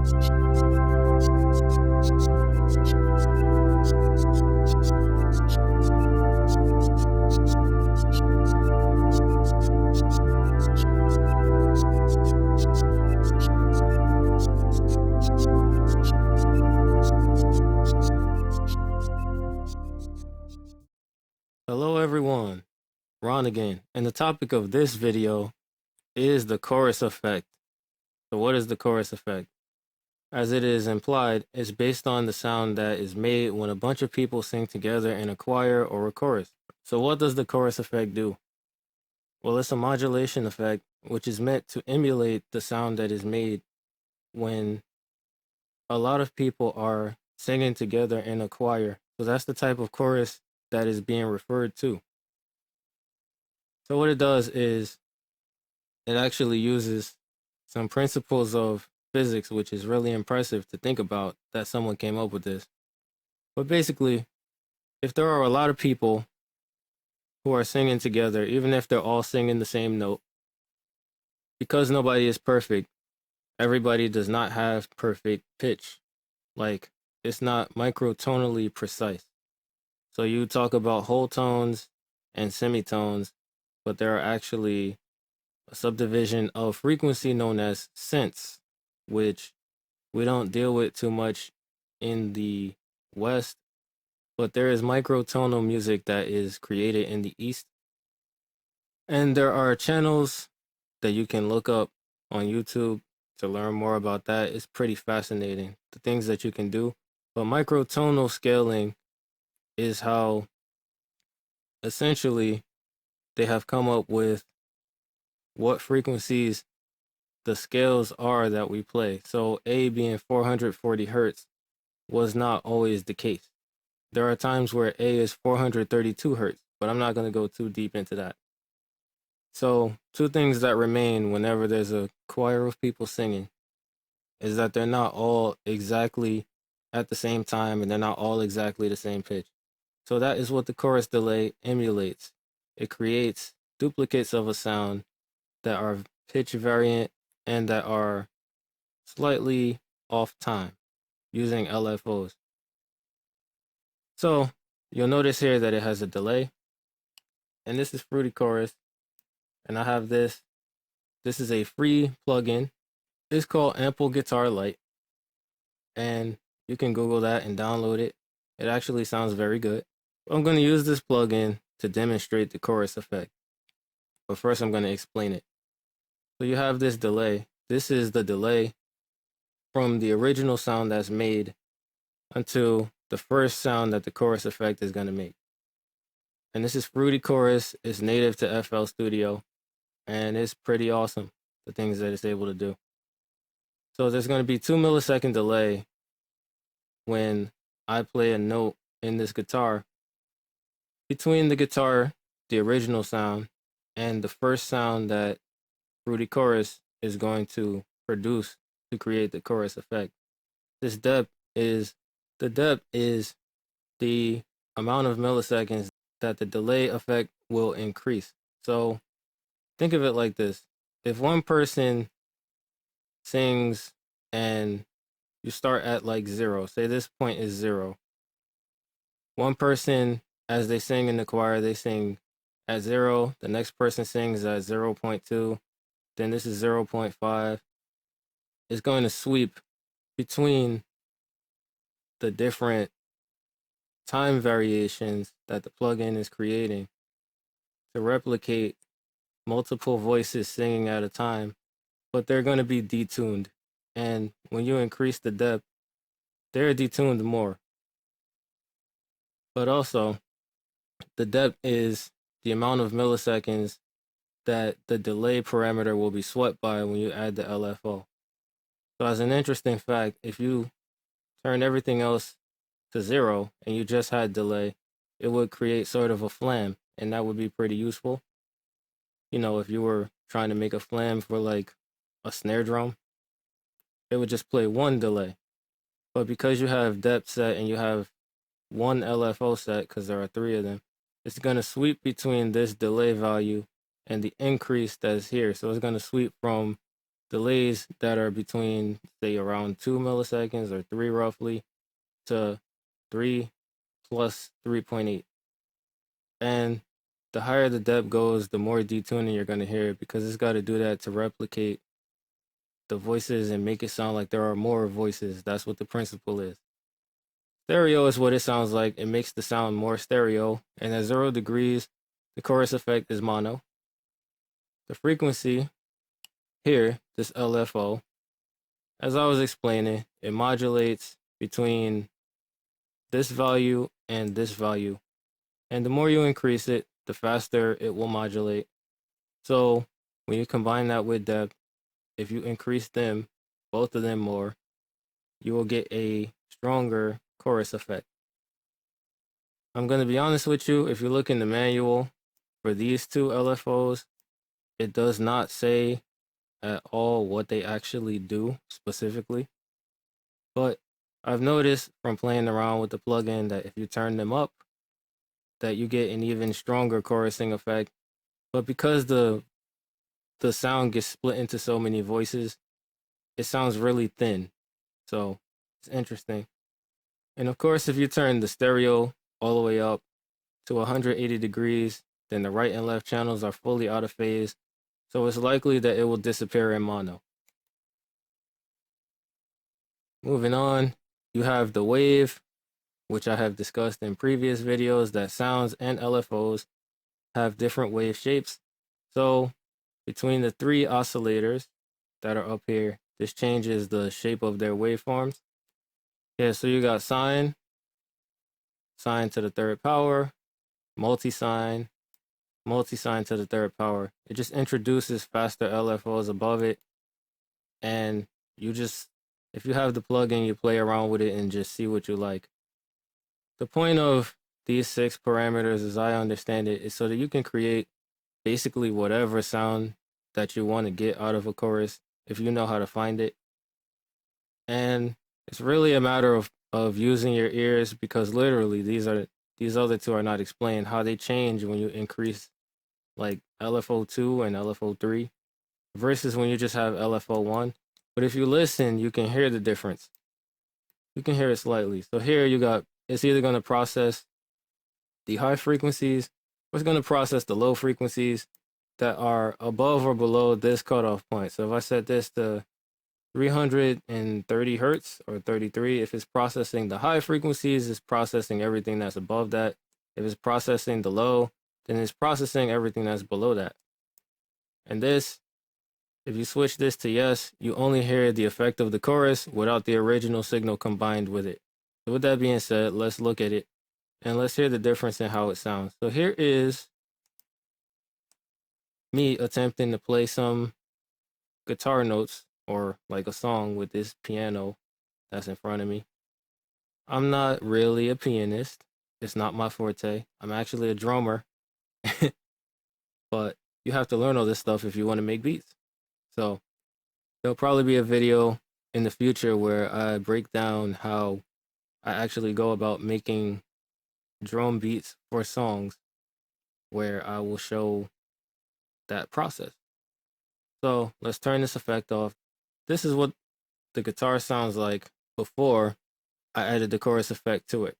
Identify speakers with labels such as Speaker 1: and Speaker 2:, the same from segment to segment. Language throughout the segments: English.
Speaker 1: Hello everyone, Ron again, and the topic of this video is the chorus effect. So what is the chorus effect? As it is implied, it's based on the sound that is made when a bunch of people sing together in a choir or a chorus. So what does the chorus effect do? Well, it's a modulation effect, which is meant to emulate the sound that is made when a lot of people are singing together in a choir. So that's the type of chorus that is being referred to. So what it does is it actually uses some principles of physics, which is really impressive to think about that someone came up with this. But basically, if there are a lot of people who are singing together, even if they're all singing the same note, because nobody is perfect, everybody does not have perfect pitch. Like, it's not microtonally precise. So you talk about whole tones and semitones, but there are actually a subdivision of frequency known as cents, which we don't deal with too much in the West, but there is microtonal music that is created in the East. And there are channels that you can look up on YouTube to learn more about that. It's pretty fascinating, the things that you can do. But microtonal scaling is how essentially they have come up with what frequencies the scales are that we play. So A being 440 hertz was not always the case. There are times where A is 432 hertz, but I'm not going to go too deep into that. So two things that remain whenever there's a choir of people singing is that they're not all exactly at the same time and they're not all exactly the same pitch. So that is what the chorus delay emulates. It creates duplicates of a sound that are pitch variant and that are slightly off time using LFOs. So you'll notice here that it has a delay, and this is Fruity Chorus, and I have this. This is a free plugin. It's called Ample Guitar Lite, and you can Google that and download it. It actually sounds very good. I'm going to use this plugin to demonstrate the chorus effect, but first I'm going to explain it. So you have this delay. This is the delay from the original sound that's made until the first sound that the chorus effect is going to make. And this is Fruity Chorus. It's native to FL Studio, and it's pretty awesome, the things that it's able to do. So there's going to be 2 millisecond delay when I play a note in this guitar between the guitar, the original sound, and the first sound that Fruity Chorus is going to produce to create the chorus effect. This depth is the amount of milliseconds that the delay effect will increase. So think of it like this. If one person sings and you start at like 0, say this point is 0. One person, as they sing in the choir, they sing at 0. The next person sings at 0.2. Then this is 0.5. It's going to sweep between the different time variations that the plugin is creating to replicate multiple voices singing at a time, but they're going to be detuned. And when you increase the depth, they're detuned more. But also, the depth is the amount of milliseconds that the delay parameter will be swept by when you add the LFO. So as an interesting fact, if you turn everything else to 0 and you just had delay, it would create sort of a flam, and that would be pretty useful. You know, if you were trying to make a flam for like a snare drum, it would just play one delay. But because you have depth set and you have one LFO set, because there are 3 of them, it's going to sweep between this delay value and the increase that's here. So it's going to sweep from delays that are between, say, around 2 milliseconds or 3 roughly to 3 plus 3.8. And the higher the depth goes, the more detuning you're going to hear, because it's got to do that to replicate the voices and make it sound like there are more voices. That's what the principle is. Stereo is what it sounds like. It makes the sound more stereo. And at 0 degrees, the chorus effect is mono. The frequency here, this LFO, as I was explaining, it modulates between this value and this value. And the more you increase it, the faster it will modulate. So when you combine that with depth, if you increase them, both of them more, you will get a stronger chorus effect. I'm going to be honest with you, if you look in the manual for these two LFOs, it does not say at all what they actually do specifically. But I've noticed from playing around with the plugin that if you turn them up, that you get an even stronger chorusing effect. But because the sound gets split into so many voices, it sounds really thin. So it's interesting. And of course, if you turn the stereo all the way up to 180 degrees, then the right and left channels are fully out of phase. So it's likely that it will disappear in mono. Moving on, you have the wave, which I have discussed in previous videos, that sounds and LFOs have different wave shapes. So between the 3 oscillators that are up here, this changes the shape of their waveforms. Yeah, so you got sine, sine to the 3rd power, multi-sine, multi-sine to the 3rd power. It just introduces faster LFOs above it. And you just, if you have the plugin, you play around with it and just see what you like. The point of these 6 parameters, as I understand it, is so that you can create basically whatever sound that you want to get out of a chorus if you know how to find it. And it's really a matter of using your ears, because literally these other two are not explained how they change when you increase like LFO2 and LFO3 versus when you just have LFO1. But if you listen, you can hear the difference. You can hear it slightly. So here you got, it's either going to process the high frequencies or it's going to process the low frequencies that are above or below this cutoff point. So if I set this to 330 hertz or 33, if it's processing the high frequencies, it's processing everything that's above that. If it's processing the low, then it's processing everything that's below that. And this, if you switch this to yes, you only hear the effect of the chorus without the original signal combined with it. So with that being said, let's look at it and let's hear the difference in how it sounds. So here is me attempting to play some guitar notes or like a song with this piano that's in front of me. I'm not really a pianist. It's not my forte. I'm actually a drummer. But you have to learn all this stuff if you want to make beats. So there'll probably be a video in the future where I break down how I actually go about making drum beats for songs, where I will show that process. So let's turn this effect off. This is what the guitar sounds like before I added the chorus effect to it.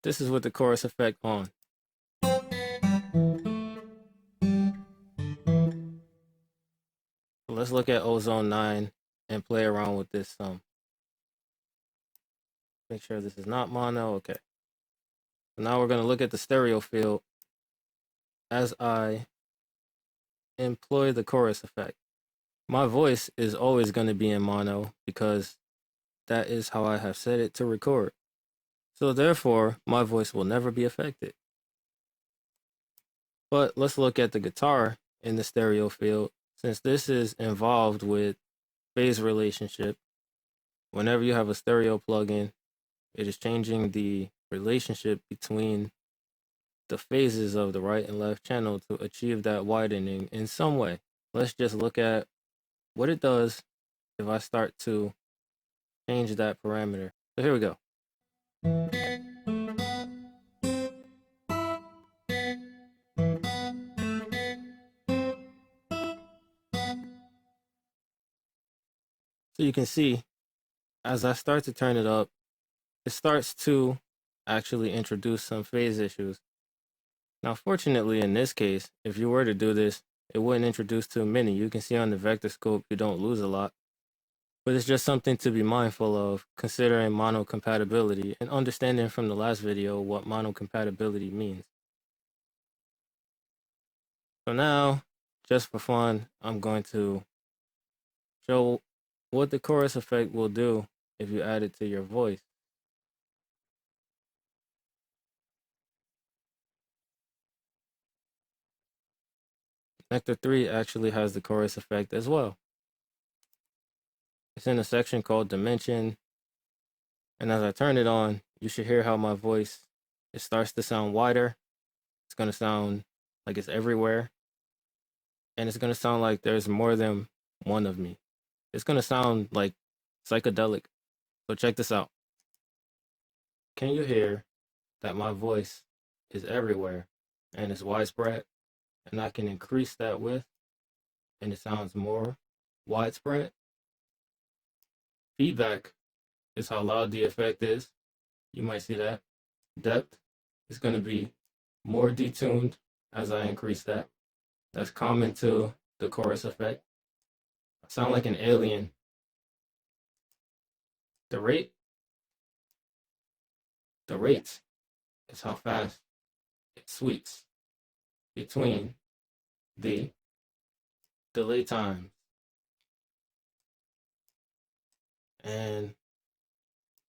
Speaker 1: This is with the chorus effect on. So let's look at Ozone 9 and play around with this some. Make sure this is not mono. Okay. So now we're going to look at the stereo field as I employ the chorus effect. My voice is always going to be in mono because that is how I have set it to record. So therefore, my voice will never be affected. But let's look at the guitar in the stereo field. Since this is involved with phase relationship, whenever you have a stereo plugin, it is changing the relationship between the phases of the right and left channel to achieve that widening in some way. Let's just look at what it does if I start to change that parameter. So here we go. So you can see, as I start to turn it up, it starts to actually introduce some phase issues. Now, fortunately, in this case, if you were to do this, it wouldn't introduce too many. You can see on the vector scope, you don't lose a lot. But it's just something to be mindful of, considering mono compatibility and understanding from the last video what mono compatibility means. So now, just for fun, I'm going to show what the chorus effect will do if you add it to your voice. Nectar 3 actually has the chorus effect as well. It's in a section called Dimension, and as I turn it on, you should hear how my voice, it starts to sound wider. It's going to sound like it's everywhere, and it's going to sound like there's more than one of me. It's going to sound like psychedelic. So check this out. Can you hear that my voice is everywhere and it's widespread? And I can increase that width and it sounds more widespread. Feedback is how loud the effect is. You might see that. Depth is going to be more detuned as I increase that. That's common to the chorus effect. I sound like an alien. The rate is how fast it sweeps between the delay time. And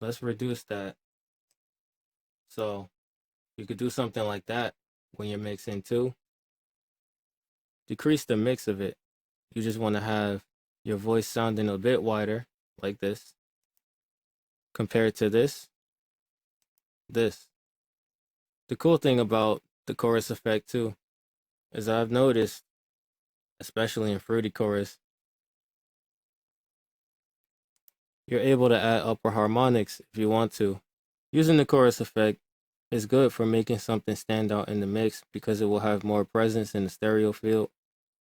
Speaker 1: let's reduce that. So you could do something like that when you're mixing too. Decrease the mix of it. You just want to have your voice sounding a bit wider, like this, compared to this. The cool thing about the chorus effect too is I've noticed, especially in Fruity Chorus, you're able to add upper harmonics if you want to. Using the chorus effect is good for making something stand out in the mix because it will have more presence in the stereo field.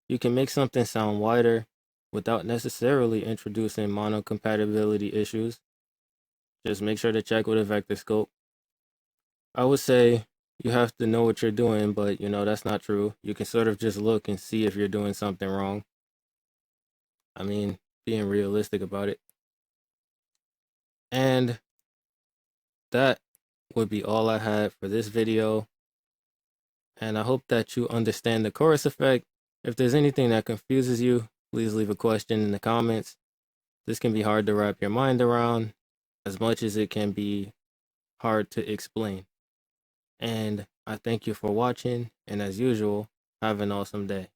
Speaker 1: You can make something sound wider without necessarily introducing mono compatibility issues. Just make sure to check with a vector scope. I would say you have to know what you're doing, but that's not true. You can sort of just look and see if you're doing something wrong. I mean, being realistic about it. And that would be all I had for this video. And I hope that you understand the chorus effect. If there's anything that confuses you, please leave a question in the comments. This can be hard to wrap your mind around as much as it can be hard to explain. And I thank you for watching, and as usual, have an awesome day.